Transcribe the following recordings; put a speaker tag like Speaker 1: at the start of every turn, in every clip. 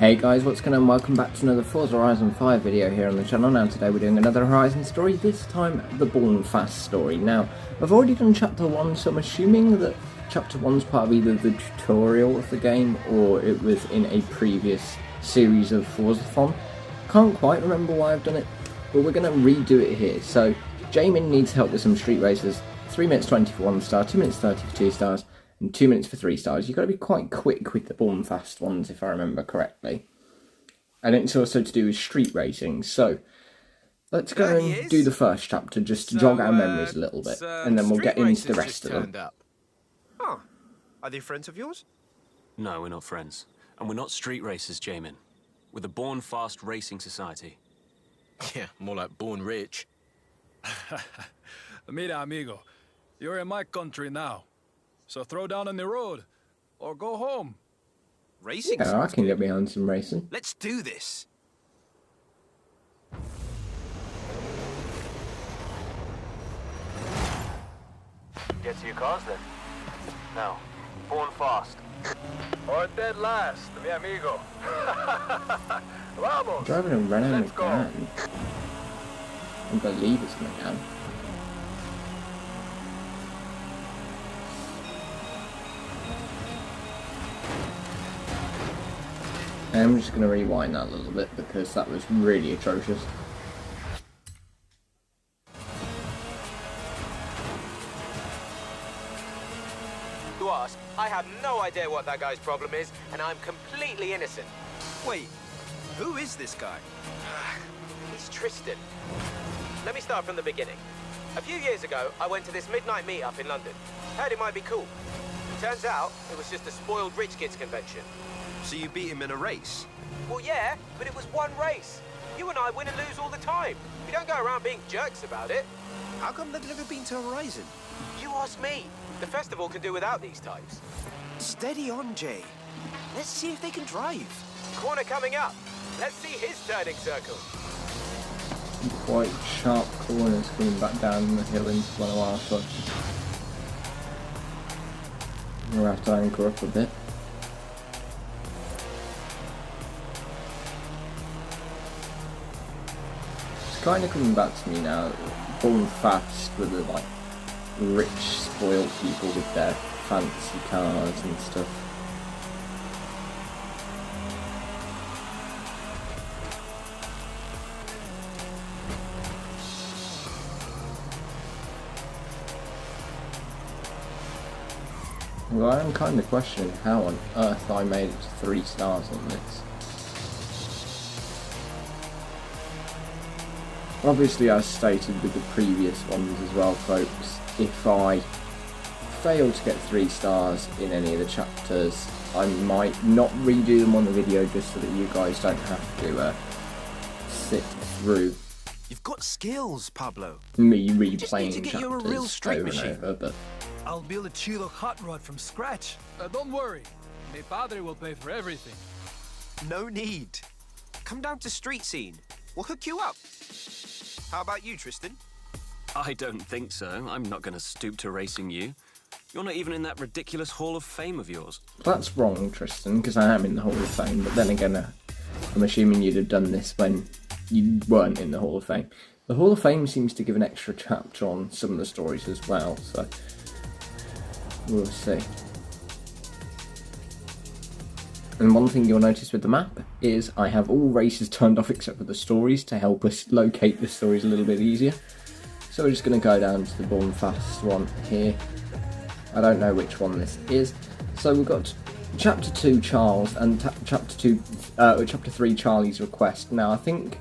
Speaker 1: Hey guys, what's going on? Welcome back to another Forza Horizon 5 video here on the channel. Now today we're doing another Horizon story, this time the Born Fast story. Now, I've already done chapter 1, so I'm assuming that chapter 1's part of either the tutorial of the game or it was in a previous series of Forza-thon. Can't quite remember why I've done it, but we're going to redo it here. So, Jamin needs help with some street races, 3 minutes 20 for 1 star, 2 minutes 30 for 2 stars, and 2 minutes for 3 stars. You've got to be quite quick with the Born Fast ones, if I remember correctly. And it's also to do with street racing, so let's go and do the first chapter, just to jog our memories a little bit, and then we'll get into the rest of them.
Speaker 2: Oh, are they friends of yours?
Speaker 3: No, we're not friends. And we're not street racers, Jamin. We're the Born Fast Racing Society.
Speaker 2: Yeah, more like Born Rich.
Speaker 4: Mira, amigo, you're in my country now. So throw down on the road, or go home.
Speaker 2: Racing?
Speaker 1: Yeah, I can get behind some racing.
Speaker 2: Let's do this.
Speaker 5: Get to your cars then. Now, Born Fast.
Speaker 4: Or dead last, mi amigo. Vamos.
Speaker 1: Driving a Renault McLaren. I believe it's McLaren. I'm just going to rewind that a little bit because that was really atrocious.
Speaker 6: To ask, I have no idea what that guy's problem is, and I'm completely innocent.
Speaker 2: Wait, who is this guy?
Speaker 6: He's Tristan. Let me start from the beginning. A few years ago, I went to this midnight meetup in London. Heard it might be cool. Turns out, it was just a spoiled rich kids convention.
Speaker 2: So you beat him in a race?
Speaker 6: Well, yeah, but it was one race. You and I win and lose all the time. We don't go around being jerks about it.
Speaker 2: How come they've never been to Horizon?
Speaker 6: You ask me. The festival can do without these types.
Speaker 2: Steady on, Jay. Let's see if they can drive.
Speaker 6: Corner coming up. Let's see his turning circle.
Speaker 1: Quite sharp corners coming back down the hill into one of our shots. We'll have to anchor up a bit. It's kind of coming back to me now. Born Fast with the like rich, spoiled people with their fancy cars and stuff. Well, I'm kind of questioning how on earth I made it to 3 stars on this. Obviously, as stated with the previous ones as well, folks, if I fail to get 3 stars in any of the chapters, I might not redo them on the video just so that you guys don't have to sit through
Speaker 2: You've got skills, Pablo.
Speaker 1: me
Speaker 2: Just
Speaker 1: replaying
Speaker 2: need to get you a real
Speaker 1: chapters
Speaker 2: straight
Speaker 1: over and
Speaker 2: machine.
Speaker 1: over, but
Speaker 4: I'll build a Chido hot rod from scratch. Don't worry, mi padre will pay for everything.
Speaker 2: No need. Come down to street scene. We'll hook you up. How about you, Tristan?
Speaker 3: I don't think so. I'm not going to stoop to racing you. You're not even in that ridiculous Hall of Fame of yours.
Speaker 1: that's wrong, Tristan, because I am in the Hall of Fame, but then again, I'm assuming you'd have done this when you weren't in the Hall of Fame. The Hall of Fame seems to give an extra chapter on some of the stories as well, so we'll see. And one thing you'll notice with the map is I have all races turned off except for the stories to help us locate the stories a little bit easier. So we're just going to go down to the Born Fast one here. I don't know which one this is. So we've got Chapter 2 Charles and Chapter 3 Charlie's request. Now I think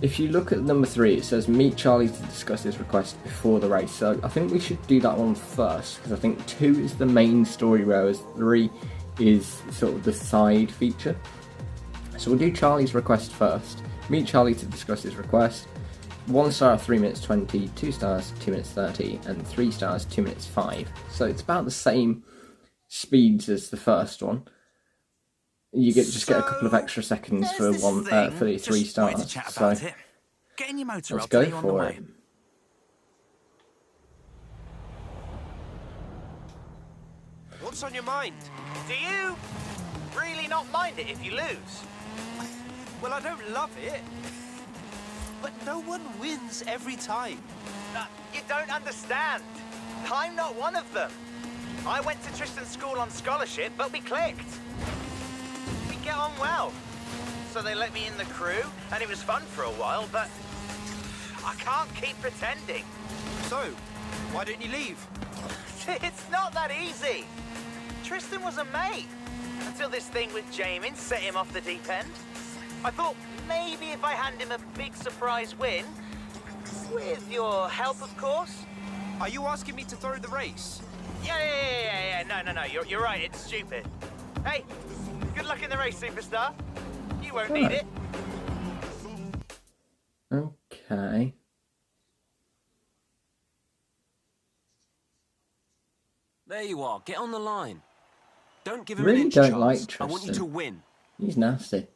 Speaker 1: if you look at number 3 it says meet Charlie to discuss his request before the race. So I think we should do that one first because I think 2 is the main story whereas 3 is sort of the side feature. So we'll do Charlie's request first. Meet Charlie to discuss his request. 1 star 3 minutes 20, 2 stars 2 minutes 30, and 3 stars 2 minutes 5. So it's about the same speeds as the first one. You just get a couple of extra seconds for the 3 stars. So
Speaker 7: Getting your motor
Speaker 1: let's
Speaker 7: up,
Speaker 1: go
Speaker 7: you on the
Speaker 1: for
Speaker 7: way.
Speaker 1: it.
Speaker 2: What's on your mind?
Speaker 6: Do you?
Speaker 5: really not mind it if you lose?
Speaker 2: Well, I don't love it. But no one wins every time.
Speaker 5: You don't understand. I'm not one of them. I went to Tristan's school on scholarship, but we clicked. We get on well. So they let me in the crew, and it was fun for a while, but I can't keep pretending.
Speaker 2: So, why don't you leave?
Speaker 5: It's not that easy. Tristan was a mate, until this thing with Jamin set him off the deep end. I thought maybe if I hand him a big surprise win, with your help, of course.
Speaker 2: Are you asking me to throw the race?
Speaker 5: Yeah. No. You're right, it's stupid. Hey, good luck in the race, superstar. You won't need it.
Speaker 1: Okay.
Speaker 3: There you are. Get on the line. Don't give him
Speaker 1: Really
Speaker 3: an inch,
Speaker 1: don't
Speaker 3: Charles.
Speaker 1: like
Speaker 3: I want you
Speaker 1: Tristan.
Speaker 3: to win.
Speaker 1: He's nasty.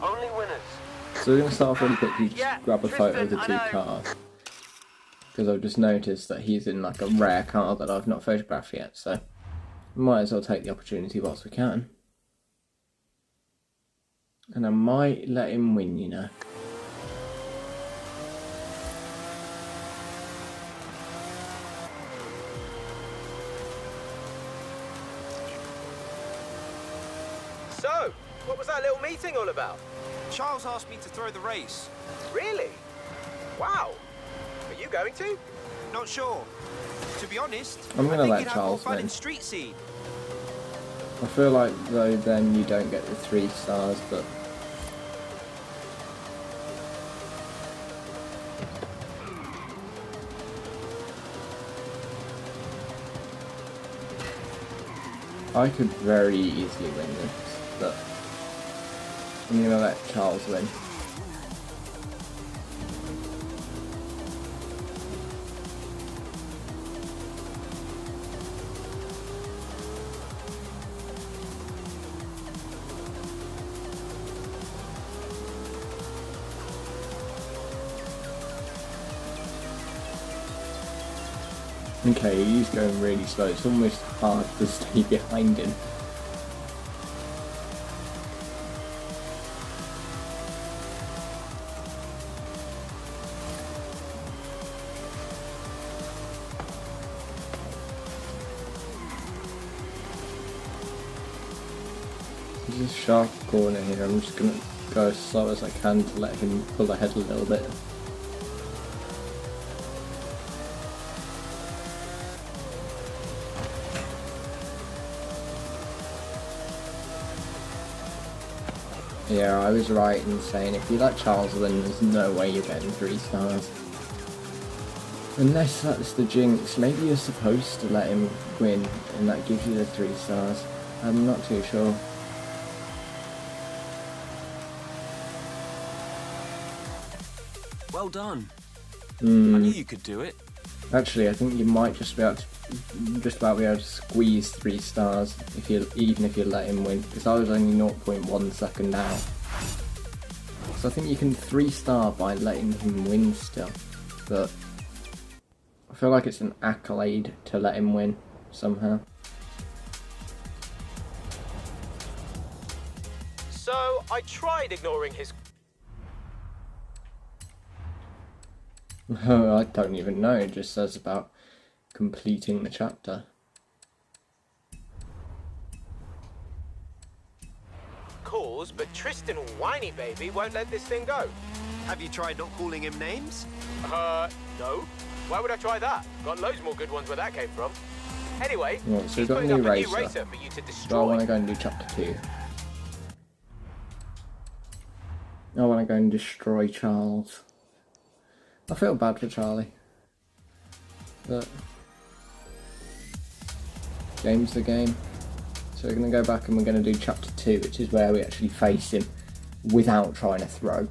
Speaker 5: Only winners.
Speaker 1: So we're going to start off really quickly, just
Speaker 5: Yeah,
Speaker 1: grab a photo of the
Speaker 5: Tristan,
Speaker 1: two
Speaker 5: I know.
Speaker 1: cars. Because I've just noticed that he's in like a rare car that I've not photographed yet, so we might as well take the opportunity whilst we can. And I might let him win, you know.
Speaker 6: So, what was that little meeting all about?
Speaker 2: Charles asked me to throw the race.
Speaker 6: Really? Wow. Are you going to?
Speaker 2: Not sure. To be honest,
Speaker 1: I'm gonna
Speaker 2: I think
Speaker 1: let
Speaker 2: you'd have more
Speaker 1: Charles
Speaker 2: fun
Speaker 1: win.
Speaker 2: in street scene.
Speaker 1: I feel like though then you don't get the 3 stars, but I could very easily win this, but I'm gonna let Charles win. Okay, he's going really slow. It's almost hard to stay behind him. There's a sharp corner here. I'm just going to go as slow as I can to let him pull ahead a little bit. Yeah, I was right in saying if you let Charles win, there's no way you're getting 3 stars. Unless that's the jinx, maybe you're supposed to let him win and that gives you the 3 stars. I'm not too sure.
Speaker 3: Well done. I
Speaker 1: Hmm.
Speaker 3: knew you could do it.
Speaker 1: Actually, I think you might just about be able to squeeze 3 stars if you even if you let him win, because I was only 0.1 second out. So I think you can 3 star by letting him win still, but I feel like it's an accolade to let him win somehow.
Speaker 6: So, I tried ignoring his...
Speaker 1: I don't even know, it just says about completing the chapter.
Speaker 6: calls, but Tristan Whiny Baby won't let this thing go.
Speaker 2: Have you tried not calling him names?
Speaker 6: No. Why would I try that? Got loads more good ones where that came from. Anyway,
Speaker 1: Right, so
Speaker 6: he's
Speaker 1: we've got a
Speaker 6: putting
Speaker 1: new
Speaker 6: up a new
Speaker 1: racer.
Speaker 6: racer for you to
Speaker 1: So I
Speaker 6: destroy.
Speaker 1: want to go and do chapter 2. I want to go and destroy Charles. I feel bad for Charlie. But game's the game. So we're going to go back and we're going to do chapter 2, which is where we actually face him without trying to throw.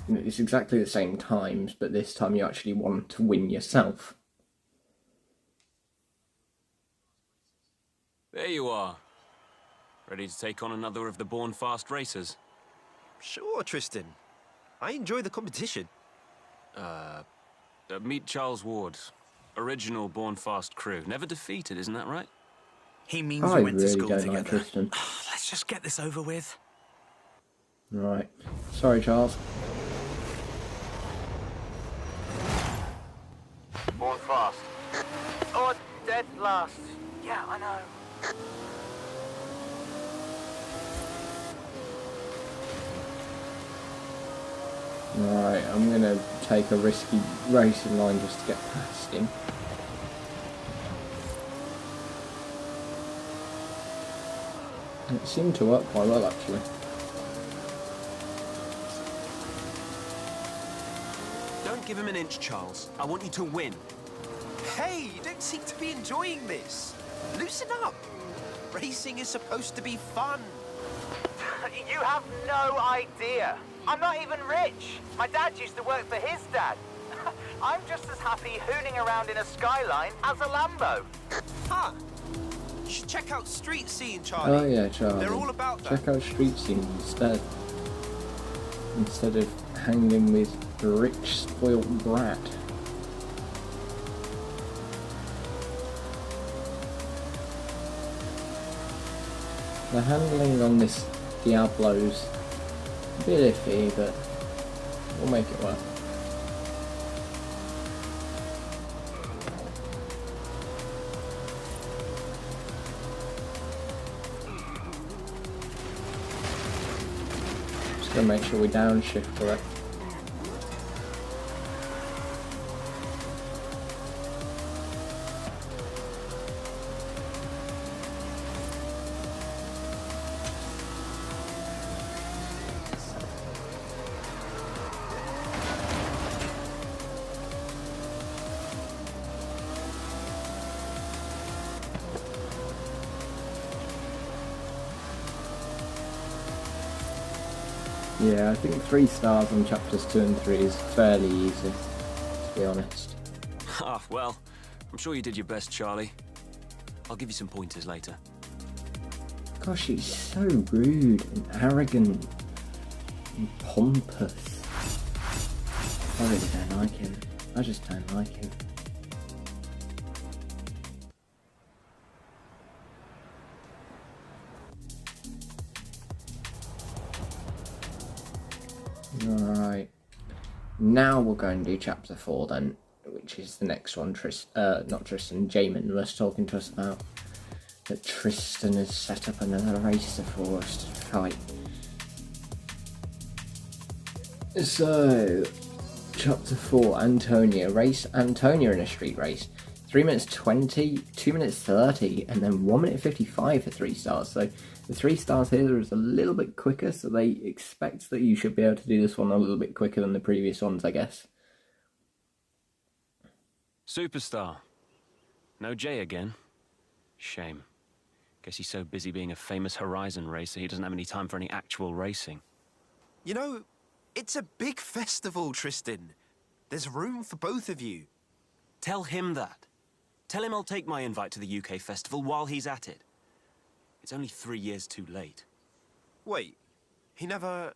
Speaker 1: You know, it's exactly the same times, but this time you actually want to win yourself.
Speaker 3: There you are. Ready to take on another of the born fast racers?
Speaker 2: Sure, Tristan. I enjoy the competition.
Speaker 3: Meet Charles Ward. Original Born Fast crew. Never defeated, isn't that right?
Speaker 7: He means
Speaker 1: I
Speaker 7: we went to
Speaker 1: really
Speaker 7: school
Speaker 1: don't
Speaker 7: together.
Speaker 1: like Tristan.
Speaker 7: Let's just get this over with.
Speaker 1: Right. Sorry, Charles.
Speaker 5: Born fast. Or dead last. Yeah, I know.
Speaker 1: Right, I'm gonna take a risky racing line just to get past him. It seemed to work quite well, actually.
Speaker 3: Don't give him an inch, Charles. I want you to win.
Speaker 2: Hey, you don't seem to be enjoying this. Loosen up. Racing is supposed to be fun.
Speaker 5: You have no idea. I'm not even rich. My dad used to work for his dad. I'm just as happy hooning around in a Skyline as a Lambo.
Speaker 2: Huh. You should check out Street Scene, Charlie.
Speaker 1: Oh yeah, Charlie.
Speaker 2: They're all about that.
Speaker 1: Check out Street Scene instead. Instead of hanging with the rich, spoilt brat. The handling on this Diablo's a bit iffy, but we'll make it work. Just gonna make sure we downshift correct. Yeah, I think 3 stars on chapters 2 and 3 is fairly easy, to be honest.
Speaker 3: Ah, well, I'm sure you did your best, Charlie. I'll give you some pointers later.
Speaker 1: Gosh, he's so rude and arrogant and pompous. I really don't like him. I just don't like him. Alright. Now we'll go and do chapter 4 then, which is the next one. Not Tristan, Jamin was talking to us about that Tristan has set up another racer for us to fight. So, chapter 4, Antonia. Race Antonia in a street race. 3 minutes 20, 2 minutes 30, and then 1 minute 55 for 3 stars. So the 3 stars here is a little bit quicker, so they expect that you should be able to do this one a little bit quicker than the previous ones, I guess.
Speaker 3: Superstar. No Jay again. Shame. Guess he's so busy being a famous Horizon racer he doesn't have any time for any actual racing.
Speaker 2: You know, it's a big festival, Tristan. There's room for both of you.
Speaker 3: Tell him that. Tell him I'll take my invite to the UK festival while he's at it. It's only 3 years too late.
Speaker 2: Wait, he never...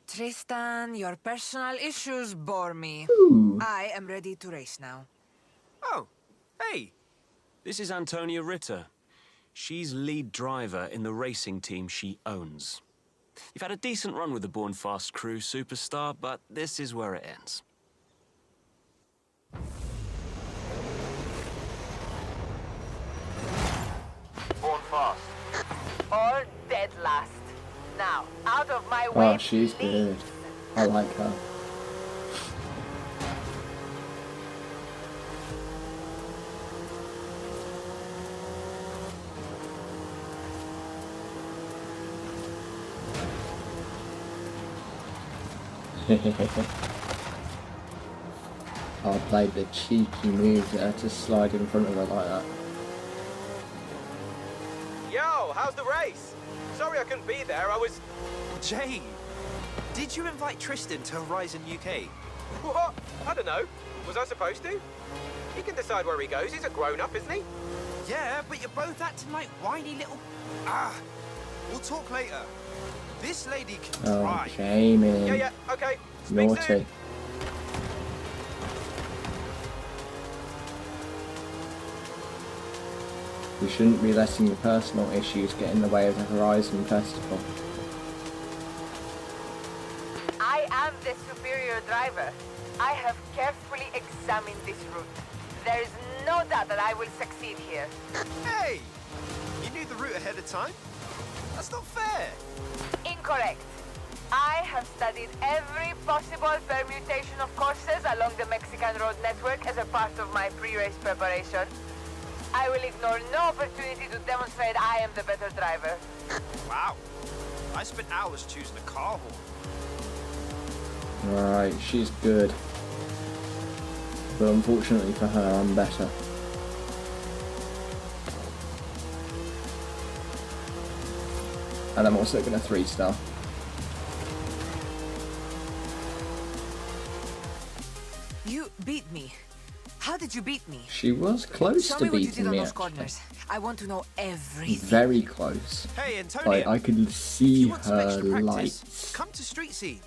Speaker 8: Tristan, your personal issues bore me.
Speaker 1: Ooh.
Speaker 8: I am ready to race now.
Speaker 2: Oh, hey.
Speaker 3: This is Antonia Ritter. She's lead driver in the racing team she owns. You've had a decent run with the Born Fast crew, Superstar, but this is where it ends.
Speaker 5: Born fast. Or dead last. Now, out of my
Speaker 1: Oh,
Speaker 5: way,
Speaker 1: she's
Speaker 5: please.
Speaker 1: good. I like her. I played the cheeky move there to slide in front of her like that.
Speaker 6: Yo, how's the race? Sorry I couldn't be there, I was...
Speaker 2: Jay, did you invite Tristan to Horizon UK?
Speaker 6: What? I don't know. Was I supposed to? He can decide where he goes, he's a grown-up, isn't he?
Speaker 2: Yeah, but you're both acting like whiny little... Ah, we'll talk later. This lady can
Speaker 1: Oh,
Speaker 2: try.
Speaker 1: Jamie.
Speaker 6: Yeah, okay. Speak soon.
Speaker 1: Naughty. We shouldn't be letting the personal issues get in the way of the Horizon Festival.
Speaker 8: I am the superior driver. I have carefully examined this route. There is no doubt that I will succeed here.
Speaker 2: Hey! You knew the route ahead of time? That's not fair!
Speaker 8: Incorrect. I have studied every possible permutation of courses along the Mexican road network as a part of my pre-race preparation. I will ignore no opportunity to demonstrate I am the better driver.
Speaker 2: Wow. I spent hours choosing a car horn.
Speaker 1: Right, she's good. But unfortunately for her, I'm better. And I'm also going to 3-star.
Speaker 8: You beat me. How did you beat me?
Speaker 1: She was close
Speaker 8: Show
Speaker 1: to
Speaker 8: me what you
Speaker 1: beating
Speaker 8: did on
Speaker 1: me,
Speaker 8: those
Speaker 1: actually.
Speaker 8: corners. I want to know everything.
Speaker 1: Very close.
Speaker 2: Hey, Antonia!
Speaker 1: Like, I could
Speaker 2: if
Speaker 1: see
Speaker 2: you want some
Speaker 1: her
Speaker 2: extra practice,
Speaker 1: lights.
Speaker 2: come to street scene.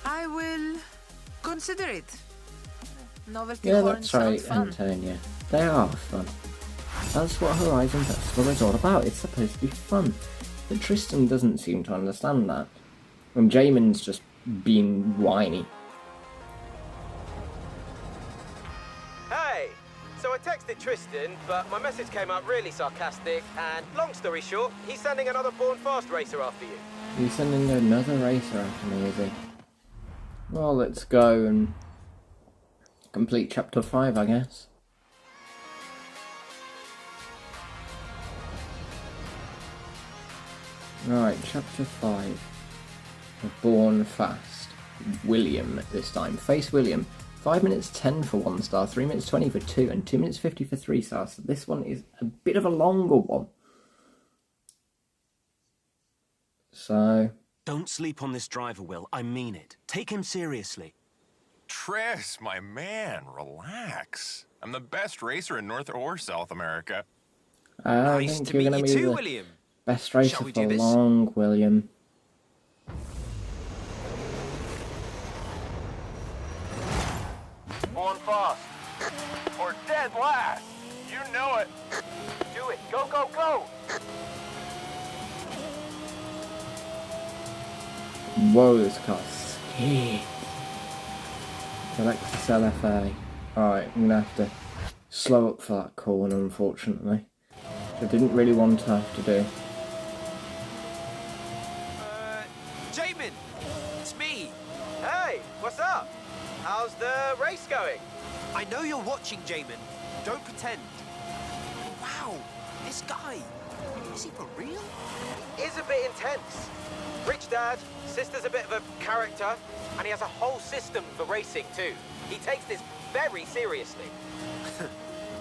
Speaker 8: I will consider it. Novelty
Speaker 1: Yeah,
Speaker 8: horns
Speaker 1: that's right,
Speaker 8: sound fun.
Speaker 1: Antonia. They are fun. That's what Horizon Festival is all about. It's supposed to be fun. But Tristan doesn't seem to understand that. And Jamin's just being whiny.
Speaker 6: Hey! So I texted Tristan, but my message came out really sarcastic, and long story short, he's sending another Born Fast racer after you.
Speaker 1: He's sending another racer after me, is he? Well, let's go and complete chapter 5, I guess. Right, chapter 5. Born Fast. William this time. Face William. 5 minutes 10 for 1 star, 3 minutes 20 for 2, and 2 minutes 50 for 3 stars. So this one is a bit of a longer one. So...
Speaker 3: Don't sleep on this driver, Will. I mean it. Take him seriously.
Speaker 9: Tris, my man, relax. I'm the best racer in North or South America.
Speaker 1: I
Speaker 2: Nice
Speaker 1: think
Speaker 2: to
Speaker 1: you're
Speaker 2: meet
Speaker 1: going
Speaker 2: you
Speaker 1: to be
Speaker 2: too,
Speaker 1: the
Speaker 2: William.
Speaker 1: best racer
Speaker 2: Shall we
Speaker 1: for
Speaker 2: do this?
Speaker 1: long, William.
Speaker 9: Born fast. Or dead last. You know it.
Speaker 6: Do it! Go, go, go!
Speaker 1: Whoa, this car's sick. Alexis LFA. Alright, I'm gonna have to slow up for that corner, unfortunately. Which I didn't really want to have to do.
Speaker 2: Jamin! It's me!
Speaker 6: Hey! What's up? How's the race going?
Speaker 2: I know you're watching, Jamin. Don't pretend. Wow, this guy. Is he for real?
Speaker 6: Is a bit intense. Rich dad, sister's a bit of a character, and he has a whole system for racing too. He takes this very seriously.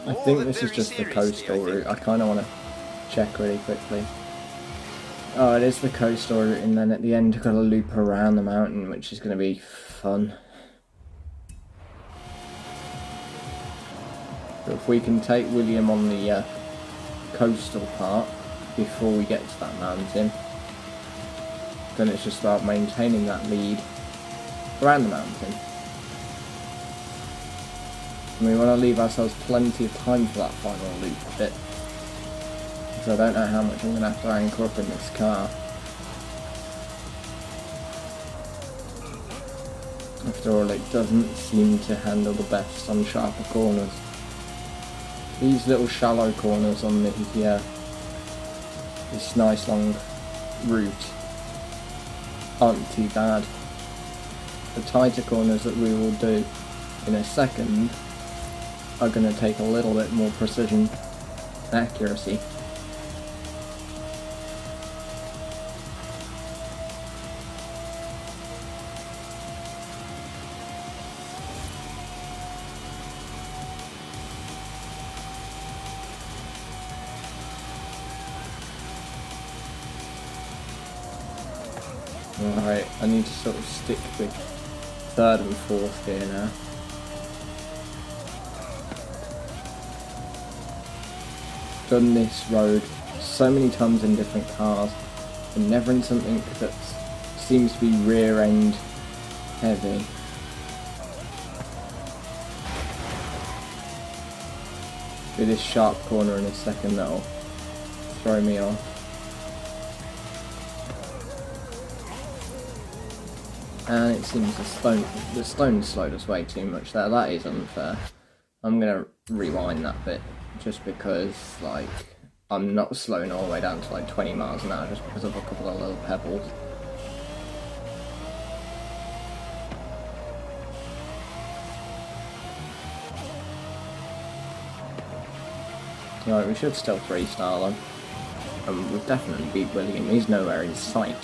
Speaker 1: I
Speaker 2: More
Speaker 1: think
Speaker 2: than
Speaker 1: this is
Speaker 2: very
Speaker 1: just the
Speaker 2: seriously,
Speaker 1: coastal
Speaker 2: I think.
Speaker 1: route. I kind of want to check really quickly. Oh, it is the coastal route, and then at the end I've got to loop around the mountain, which is going to be fun. But if we can take William on the coastal part before we get to that mountain, then it's just about maintaining that lead around the mountain. And we want to leave ourselves plenty of time for that final loop bit, because I don't know how much I'm going to have to anchor up in this car. After all, it doesn't seem to handle the best on sharper corners. These little shallow corners on the this nice long route aren't too bad. The tighter corners that we will do in a second are going to take a little bit more precision and accuracy. Alright, I need to sort of stick with third and fourth here now. Done this road so many times in different cars, and never in something that seems to be rear end heavy. do this sharp corner in a second that'll throw me off. And it seems the stone slowed us way too much there. That is unfair. I'm gonna rewind that bit just because, like, I'm not slowing all the way down to like 20 miles an hour just because of a couple of little pebbles. Right, we should still 3-star them. We've definitely beat William. He's nowhere in sight.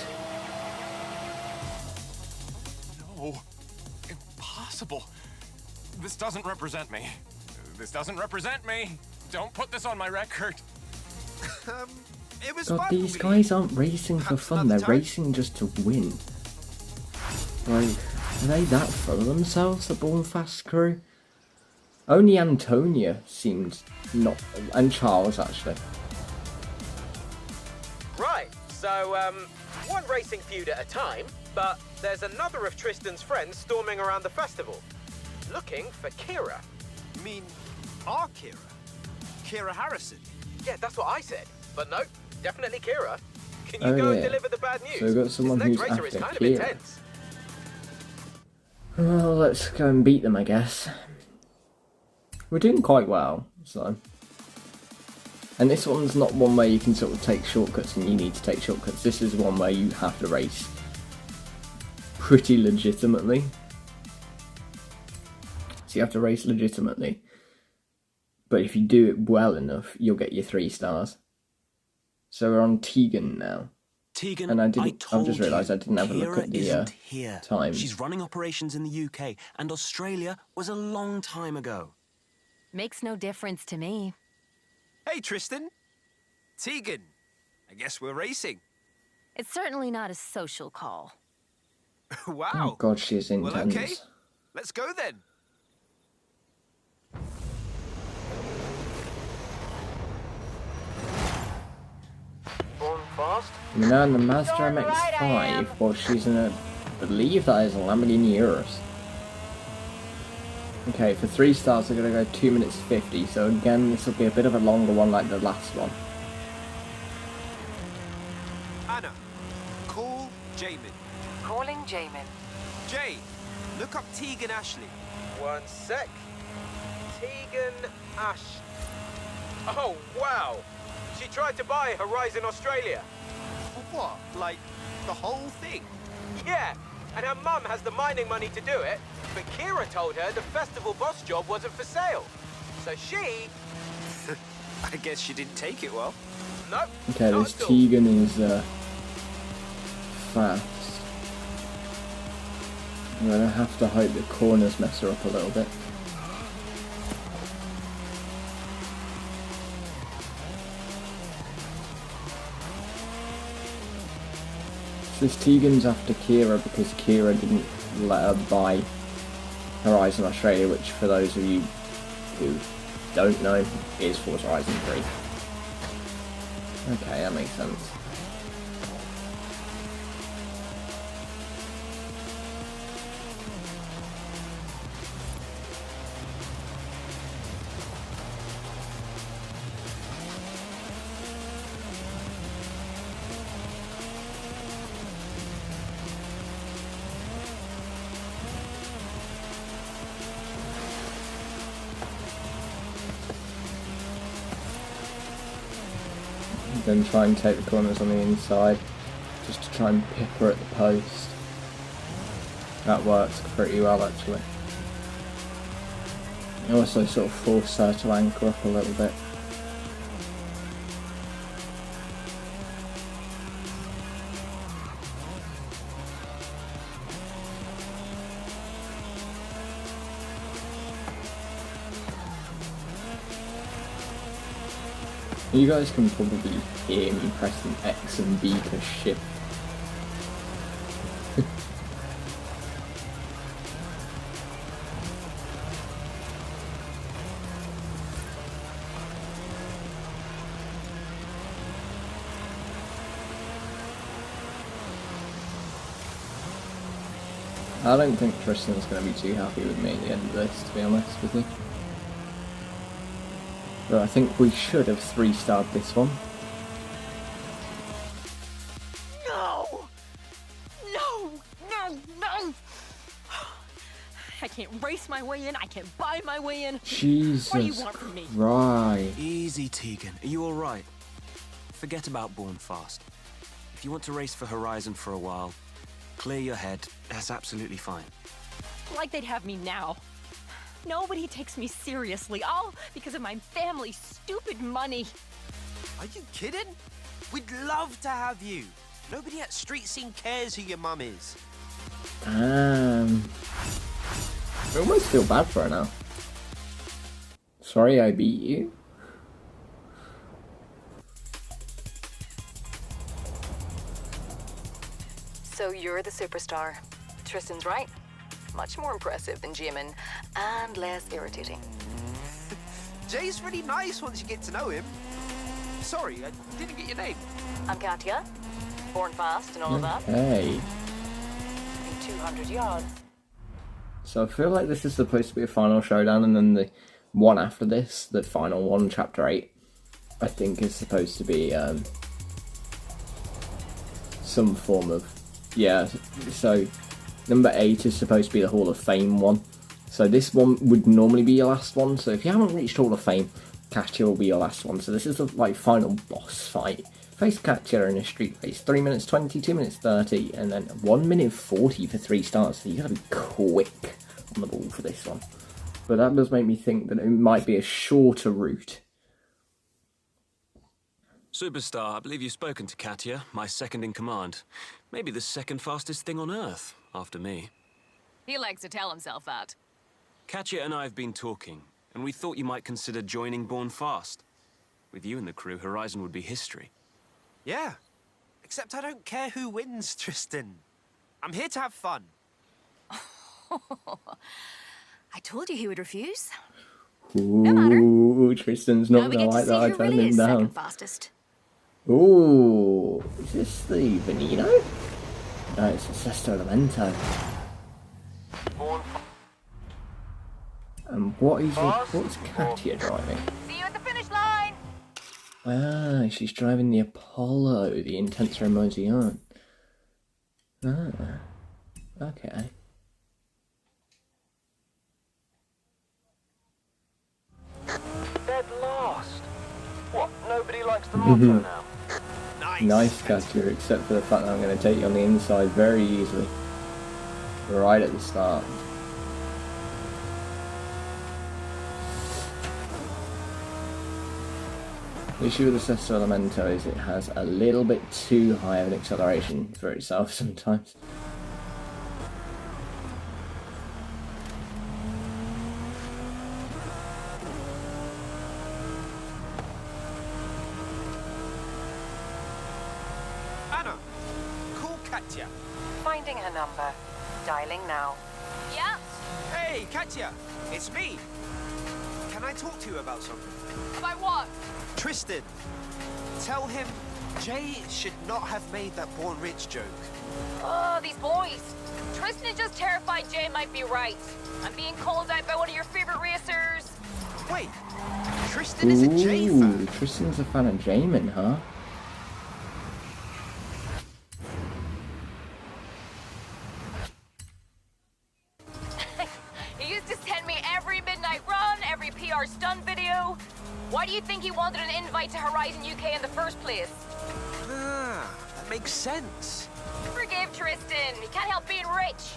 Speaker 9: No. Impossible. This doesn't represent me. This doesn't represent me. Don't put this on my record.
Speaker 2: It was
Speaker 1: God,
Speaker 2: fun.
Speaker 1: these guys aren't racing for fun. They're racing just to win. Like, are they that full of themselves, the Born Fast crew? Only Antonia seemed not, and Charles actually.
Speaker 6: Right, so, one racing feud at a time, but there's another of Tristan's friends storming around the festival, looking for Kira.
Speaker 2: You mean our Kira? Kira Harrison?
Speaker 6: Yeah, that's what I said, but no, definitely Kira. Can you go and deliver the bad news?
Speaker 1: So we've got someone
Speaker 6: this
Speaker 1: who's
Speaker 6: next racer is
Speaker 1: after
Speaker 6: kind
Speaker 1: Kira.
Speaker 6: of intense.
Speaker 1: Well, let's go and beat them, I guess. We're doing quite well, so. And this one's not one where you can sort of take shortcuts and you need to take shortcuts. This is one where you have to race pretty legitimately. So you have to race legitimately. But if you do it well enough, you'll get your 3 stars. So we're on TEAGAN now.
Speaker 3: TEAGAN,
Speaker 1: And I've
Speaker 3: told
Speaker 1: just realised I didn't have a look
Speaker 3: Kira
Speaker 1: at the
Speaker 3: isn't here.
Speaker 1: time.
Speaker 3: She's running operations in the UK, and Australia was a long time ago.
Speaker 10: Makes no difference to me.
Speaker 2: Hey, Tristan. Tegan. I guess we're racing.
Speaker 10: It's certainly not a social call.
Speaker 2: Wow.
Speaker 1: Oh god, she's intense.
Speaker 2: Well, okay. Let's go then.
Speaker 6: Born fast?
Speaker 1: You know, in the Mazda MX-5, well, she's in a, I believe that is a Lamborghini Urus. Okay, for 3 stars, they're going to go 2 minutes 50, so again, this will be a bit of a longer one like the last one.
Speaker 2: Anna, call Jamin.
Speaker 8: Calling Jamin.
Speaker 2: Jay, look up Tegan Ashley.
Speaker 6: One sec. Tegan Ash. Oh, wow. She tried to buy Horizon Australia.
Speaker 2: For what? Like, the whole thing?
Speaker 6: Yeah, and her mum has the mining money to do it, but Kira told her the festival boss job wasn't for sale. So she...
Speaker 2: I guess she didn't take it well.
Speaker 6: Nope.
Speaker 1: Okay,
Speaker 6: not
Speaker 1: this
Speaker 6: at all.
Speaker 1: Tegan is fast. I'm going to have to hope the corners mess her up a little bit. This Tegan's after Kira because Kira didn't let her buy Horizon Australia, which for those of you who don't know is Forza Horizon 3. Okay, that makes sense. Then try and take the corners on the inside, just to try and pip her at the post. That works pretty well actually. Also sort of force her to anchor up a little bit. You guys can probably hear me pressing X and B to shift. I don't think Tristan's going to be too happy with me at the end of this, to be honest with you. But I think we should have 3-starred this one.
Speaker 10: No! No! No! No! I can't race my way in. I can't buy my way in.
Speaker 1: Jesus
Speaker 10: What do you want from me?
Speaker 1: Christ.
Speaker 3: Easy, Teagan. Are you alright? Forget about Born Fast. If you want to race for Horizon for a while, clear your head. That's absolutely fine.
Speaker 10: Like they'd have me now. Nobody takes me seriously, all because of my family's stupid money.
Speaker 2: Are you kidding? We'd love to have you. Nobody at Street Scene cares who your mum is.
Speaker 1: I almost feel bad for her now. Sorry I beat you.
Speaker 11: So you're the superstar. Tristan's right. Much more impressive than Jimin, and less irritating.
Speaker 2: Jay's really nice once you get to know him. Sorry, I didn't get your name.
Speaker 11: I'm Katya. Born fast and all of that.
Speaker 1: Hey.
Speaker 11: In 200 yards.
Speaker 1: So I feel like this is supposed to be a final showdown, and then the one after this, the final one, Chapter 8, I think is supposed to be some form of... Yeah, so number 8 is supposed to be the Hall of Fame one. So this one would normally be your last one. So if you haven't reached Hall of Fame, Katya will be your last one. So this is the final boss fight. Face Katya in a street race. 3 minutes 20, 2 minutes 30, and then 1 minute 40 for 3 stars. So you gotta be quick on the ball for this one. But that does make me think that it might be a shorter route.
Speaker 3: Superstar, I believe you've spoken to Katya, my second in command. Maybe the second fastest thing on Earth, after me.
Speaker 11: He likes to tell himself that.
Speaker 3: Katya and I have been talking, and we thought you might consider joining Born Fast. With you in the crew, Horizon would be history.
Speaker 2: Yeah, except I don't care who wins, Tristan. I'm here to have fun.
Speaker 10: I told you he would refuse.
Speaker 1: Ooh, Tristan's not
Speaker 10: Now we
Speaker 1: gonna
Speaker 10: get to
Speaker 1: like
Speaker 10: see
Speaker 1: that. I
Speaker 10: who
Speaker 1: turned
Speaker 10: really
Speaker 1: him
Speaker 10: is
Speaker 1: down.
Speaker 10: second fastest.
Speaker 1: Ooh, is this the Veneno? No, it's the Sesto Elemento. And what's Katya driving?
Speaker 8: See you at the finish line!
Speaker 1: Ah, she's driving the Apollo, the Intensa Emotion. Ah, okay.
Speaker 6: Dead last. What? Nobody likes the motto now?
Speaker 1: Nice, Katya, except for the fact that I'm going to take you on the inside very easily. Right at the start. The issue with the Sesto Elemento is it has a little bit too high of an acceleration for itself sometimes.
Speaker 2: Anna, call Katya.
Speaker 11: Finding her number. Dialing now.
Speaker 8: Yeah?
Speaker 2: Hey, Katya, it's me. Can I talk to you about something?
Speaker 8: About what?
Speaker 2: Tristan, tell him Jay should not have made that Born Rich joke.
Speaker 8: Oh, these boys. Tristan is just terrified Jay might be right. I'm being called out by one of your favorite racers.
Speaker 2: Wait, Tristan is a Jay fan.
Speaker 1: Tristan's a fan of Jamin, huh?
Speaker 8: He used to send me every midnight run, every PR stunt video. Why do you think he wanted an invite to Horizon UK in the first place?
Speaker 2: Ah, that makes sense.
Speaker 8: Forgive Tristan. He can't help being rich.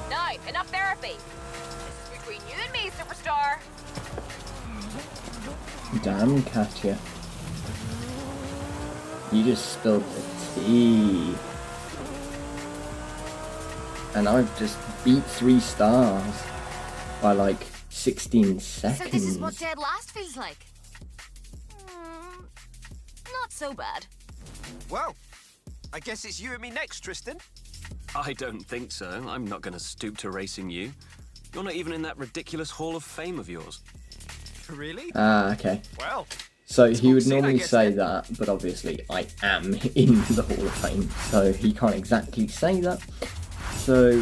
Speaker 8: Now, enough therapy. This is between you and me, superstar.
Speaker 1: Damn, Katya. You just spilled the tea. And I've just beat 3 stars by like 16 seconds.
Speaker 10: So this is what dead last feels like. Not so bad.
Speaker 2: Well, I guess it's you and me next, Tristan.
Speaker 3: I don't think so. I'm not going to stoop to racing you. You're not even in that ridiculous Hall of Fame of yours.
Speaker 2: Really?
Speaker 1: Ah, okay.
Speaker 2: Well,
Speaker 1: So he would
Speaker 2: see, I
Speaker 1: normally
Speaker 2: guess,
Speaker 1: say
Speaker 2: then.
Speaker 1: that, but obviously I am in the Hall of Fame, so he can't exactly say that. So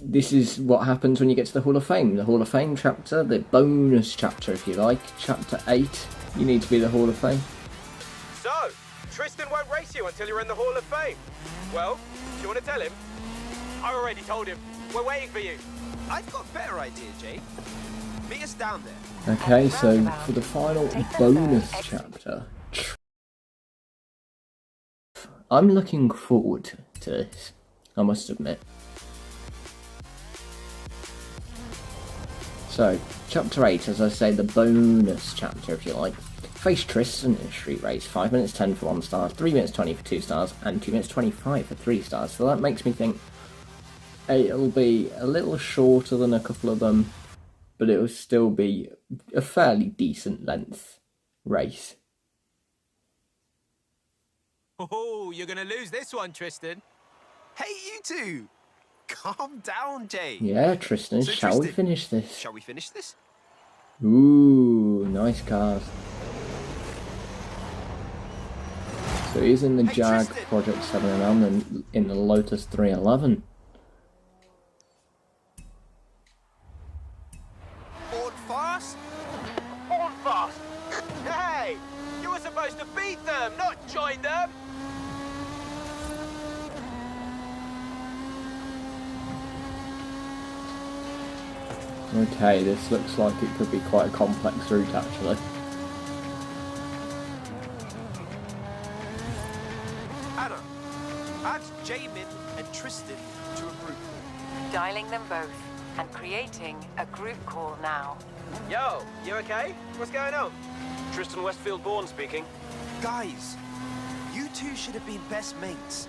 Speaker 1: this is what happens when you get to the Hall of Fame. The Hall of Fame chapter, the bonus chapter if you like, chapter 8, you need to be the Hall of Fame.
Speaker 6: So, Tristan won't race you until you're in the Hall of Fame. Well, do you want to tell him? I already told him. We're waiting for you.
Speaker 2: I've got a better idea, Jay. Meet us down there.
Speaker 1: Okay, so for the final bonus chapter, I'm looking forward to this, I must admit. So, chapter 8, as I say, the bonus chapter if you like. Face Tristan in a street race, 5 minutes 10 for 1 star, 3 minutes 20 for 2 stars, and 2 minutes 25 for 3 stars. So that makes me think it'll be a little shorter than a couple of them, but it'll still be a fairly decent length race.
Speaker 6: Oh, you're gonna lose this one, Tristan.
Speaker 2: Hey, you two! Calm down, Jay.
Speaker 1: Yeah, Tristan,
Speaker 2: So,
Speaker 1: shall we
Speaker 2: Tristan,
Speaker 1: finish this?
Speaker 2: Shall we finish this?
Speaker 1: Ooh, nice cars. So he's in the
Speaker 2: Hey,
Speaker 1: Jag
Speaker 2: Tristan.
Speaker 1: Project 7M and in the Lotus 311.
Speaker 2: Board fast?
Speaker 6: On fast. Hey, you were supposed to beat them, not join them.
Speaker 1: Okay, this looks like it could be quite a complex route actually.
Speaker 2: Anna, add Jamin and Tristan to a group.
Speaker 8: Dialing them both and creating a group call now.
Speaker 6: Yo, you okay? What's going on?
Speaker 3: Tristan Westfield Bourne speaking.
Speaker 2: Guys, you two should have been best mates,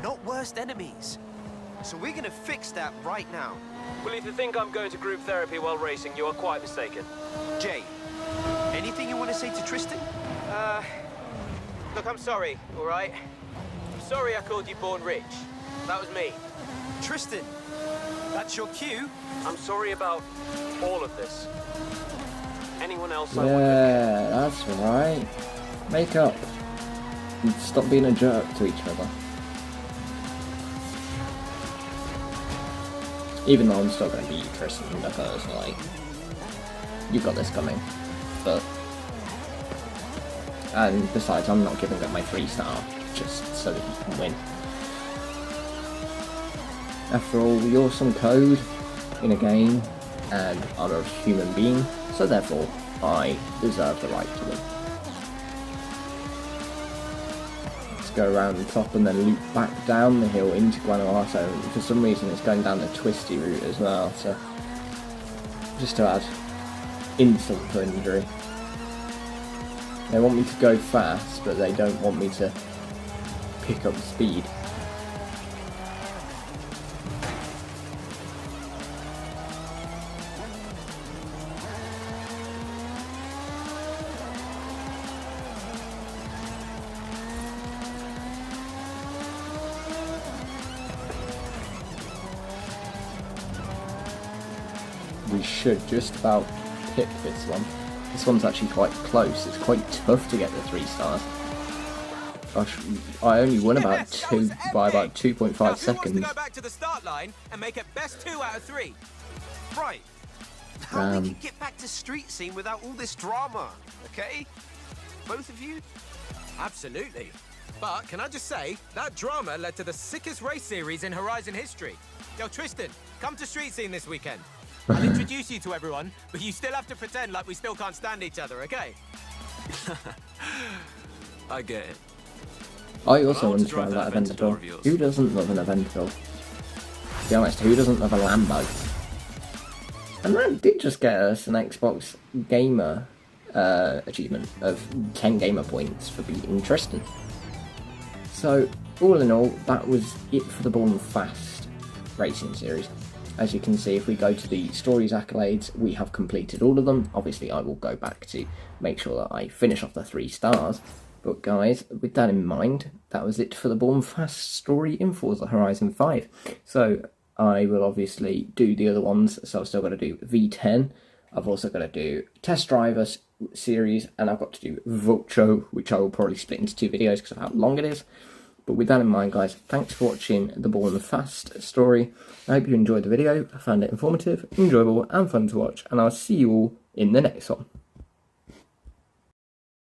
Speaker 2: not worst enemies. So we're gonna fix that right now.
Speaker 3: Well, if you think I'm going to group therapy while racing, you are quite mistaken.
Speaker 2: Jay, anything you want to say to Tristan?
Speaker 6: Look, I'm sorry, all right? I'm sorry I called you Born Rich. That was me.
Speaker 2: Tristan, that's your cue.
Speaker 3: I'm sorry about all of this. Anyone else I
Speaker 1: Yeah, that's right. Make up. And stop being a jerk to each other. Even though I'm still going to beat you, Tristan, because, like, you've got this coming. But, and besides, I'm not giving up my 3-star just so that you can win. After all, you're some code in a game, and I'm a human being, so therefore, I deserve the right to win. Let's go around the top and then loop back down the hill into Guanajuato. For some reason it's going down the twisty route as well, so just to add insult to injury. They want me to go fast, but they don't want me to pick up speed. We should just about pick this one. This one's actually quite close. It's quite tough to get the 3 stars. Gosh, I only won about by about 2.5
Speaker 6: Now, who wants
Speaker 1: seconds.
Speaker 6: to go back to the start line and make it best 2 out of 3?
Speaker 2: Right. How we can get back to street scene without all this drama, okay? Both of you?
Speaker 6: Absolutely. But can I just say, that drama led to the sickest race series in Horizon history. Yo, Tristan, come to street scene this weekend. I'll introduce you to everyone, but you still have to pretend like we still can't stand each other, okay?
Speaker 3: I get it.
Speaker 1: I also
Speaker 3: want
Speaker 1: want
Speaker 3: to
Speaker 1: to
Speaker 3: drive
Speaker 1: drive that
Speaker 3: that
Speaker 1: Aventador.
Speaker 3: Aventador of yours.
Speaker 1: Who doesn't love an Aventador? To be honest, who doesn't love a Lambo? And that did just get us an Xbox Gamer achievement of 10 gamer points for beating Tristan. So, all in all, that was it for the Born Fast racing series. As you can see, if we go to the stories accolades, we have completed all of them. Obviously, I will go back to make sure that I finish off the 3 stars. But guys, with that in mind, that was it for the Born Fast story in Forza Horizon 5. So, I will obviously do the other ones. So I've still got to do V10. I've also got to do Test Driver series, and I've got to do Vulcho, which I will probably split into 2 videos because of how long it is. But with that in mind, guys, thanks for watching the Born Fast story. I hope you enjoyed the video. I found it informative, enjoyable and fun to watch, and I'll see you all in the next one.